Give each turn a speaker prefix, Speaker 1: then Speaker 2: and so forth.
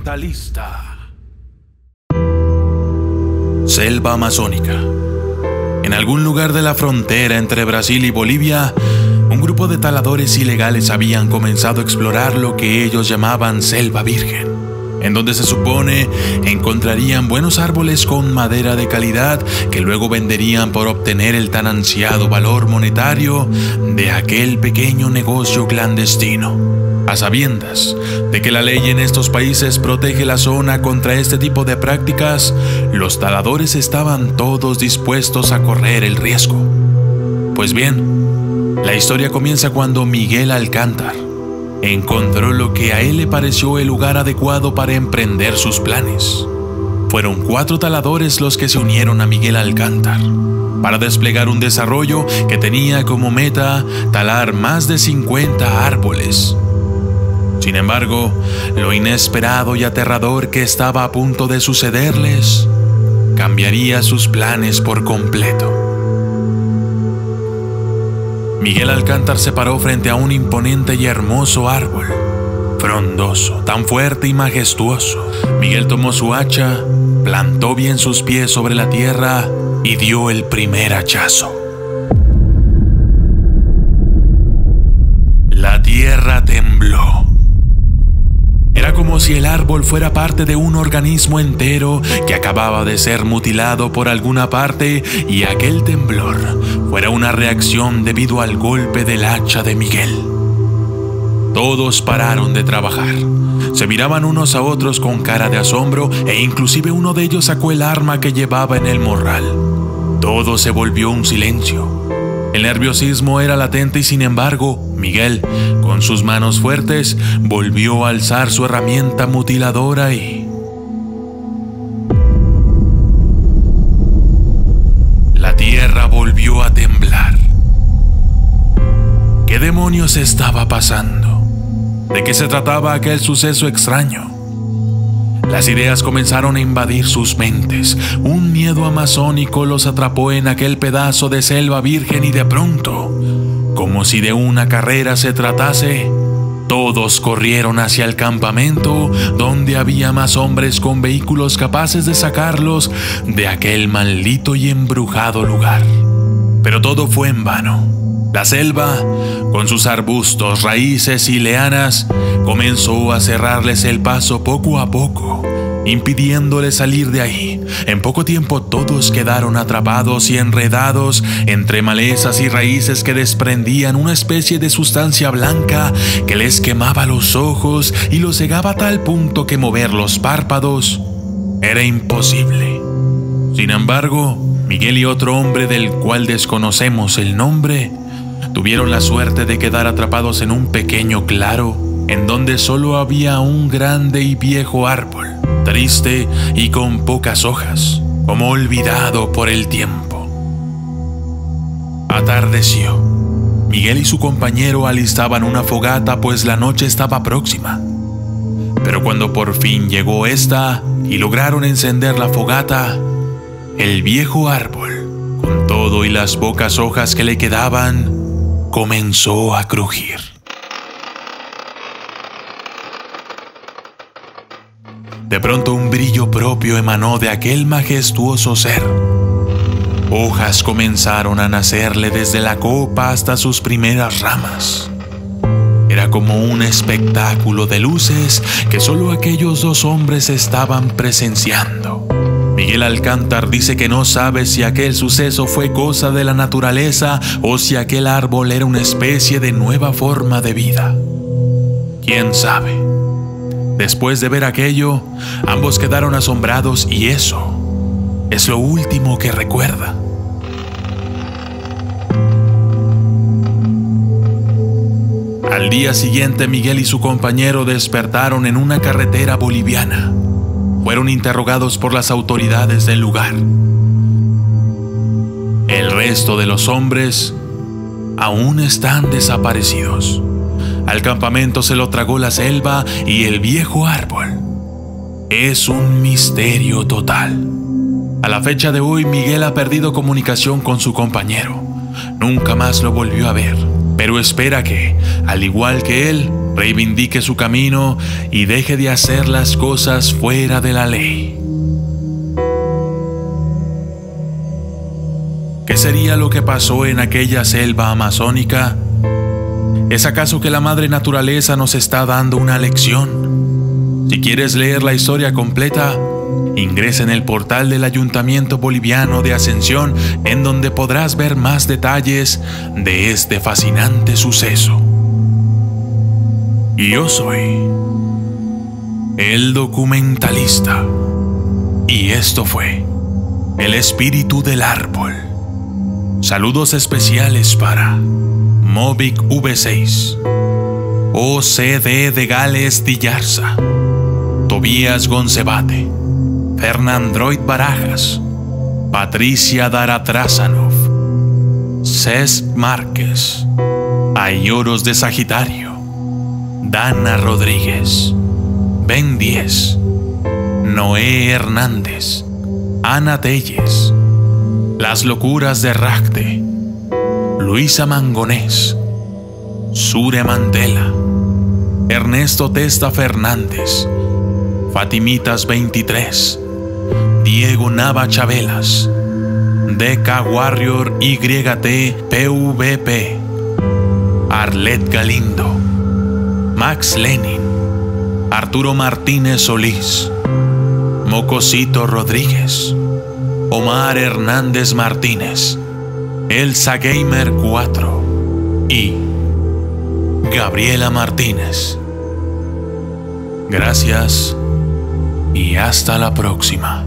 Speaker 1: Mentalista. Selva amazónica. En algún lugar de la frontera entre Brasil y Bolivia, un grupo de taladores ilegales habían comenzado a explorar lo que ellos llamaban Selva Virgen, en donde se supone encontrarían buenos árboles con madera de calidad que luego venderían por obtener el tan ansiado valor monetario de aquel pequeño negocio clandestino. A sabiendas de que la ley en estos países protege la zona contra este tipo de prácticas, los taladores estaban todos dispuestos a correr el riesgo. Pues bien, la historia comienza cuando Miguel Alcántar encontró lo que a él le pareció el lugar adecuado para emprender sus planes. Fueron 4 taladores los que se unieron a Miguel Alcántar para desplegar un desarrollo que tenía como meta talar más de 50 árboles. Sin embargo, lo inesperado y aterrador que estaba a punto de sucederles cambiaría sus planes por completo. Miguel Alcántar se paró frente a un imponente y hermoso árbol, frondoso, tan fuerte y majestuoso. Miguel tomó su hacha, plantó bien sus pies sobre la tierra y dio el primer hachazo. La tierra tembló. Era como si el árbol fuera parte de un organismo entero que acababa de ser mutilado por alguna parte y aquel temblor fuera una reacción debido al golpe del hacha de Miguel. Todos pararon de trabajar. Se miraban unos a otros con cara de asombro e inclusive uno de ellos sacó el arma que llevaba en el morral. Todo se volvió un silencio. El nerviosismo era latente y sin embargo, Miguel, con sus manos fuertes, volvió a alzar su herramienta mutiladora y... la tierra volvió a temblar. ¿Qué demonios estaba pasando? ¿De qué se trataba aquel suceso extraño? Las ideas comenzaron a invadir sus mentes. Un miedo amazónico los atrapó en aquel pedazo de selva virgen y de pronto, como si de una carrera se tratase, todos corrieron hacia el campamento donde había más hombres con vehículos capaces de sacarlos de aquel maldito y embrujado lugar. Pero todo fue en vano. La selva, con sus arbustos, raíces y lianas, comenzó a cerrarles el paso poco a poco, impidiéndoles salir de ahí. En poco tiempo todos quedaron atrapados y enredados entre malezas y raíces que desprendían una especie de sustancia blanca que les quemaba los ojos y los cegaba a tal punto que mover los párpados era imposible. Sin embargo, Miguel y otro hombre del cual desconocemos el nombre tuvieron la suerte de quedar atrapados en un pequeño claro en donde solo había un grande y viejo árbol, triste y con pocas hojas, como olvidado por el tiempo. Atardeció. Miguel y su compañero alistaban una fogata pues la noche estaba próxima. Pero cuando por fin llegó esta y lograron encender la fogata, el viejo árbol, con todo y las pocas hojas que le quedaban, comenzó a crujir. De pronto un brillo propio emanó de aquel majestuoso ser. Hojas comenzaron a nacerle desde la copa hasta sus primeras ramas. Era como un espectáculo de luces que solo aquellos 2 hombres estaban presenciando. Miguel Alcántar dice que no sabe si aquel suceso fue cosa de la naturaleza o si aquel árbol era una especie de nueva forma de vida. ¿Quién sabe? Después de ver aquello, ambos quedaron asombrados y eso es lo último que recuerda. Al día siguiente, Miguel y su compañero despertaron en una carretera boliviana. Fueron interrogados por las autoridades del lugar. El resto de los hombres aún están desaparecidos. Al campamento se lo tragó la selva y el viejo árbol. Es un misterio total. A la fecha de hoy, Miguel ha perdido comunicación con su compañero. Nunca más lo volvió a ver, pero espera que, al igual que él, reivindique su camino y deje de hacer las cosas fuera de la ley. ¿Qué sería lo que pasó en aquella selva amazónica? ¿Es acaso que la madre naturaleza nos está dando una lección? Si quieres leer la historia completa, ingresa en el portal del Ayuntamiento Boliviano de Ascensión, en donde podrás ver más detalles de este fascinante suceso. Y yo soy el documentalista. Y esto fue El Espíritu del Árbol. Saludos especiales para Movic V6, OCD de Gales Dillarza, Tobías Goncebate, Fernandroid Barajas, Patricia Daratrasanov, Cesc Márquez, Ayoros de Sagitario, Dana Rodríguez, Ben 10, Noé Hernández, Ana Telles, Las Locuras de Racte, Luisa Mangonés, Sure Mantela, Ernesto Testa Fernández, Fatimitas 23, Diego Nava Chabelas, DK Warrior YT PVP, Arlet Galindo, Max Lenin, Arturo Martínez Solís, Mocosito Rodríguez, Omar Hernández Martínez, Elsa Gamer 4 y Gabriela Martínez. Gracias y hasta la próxima.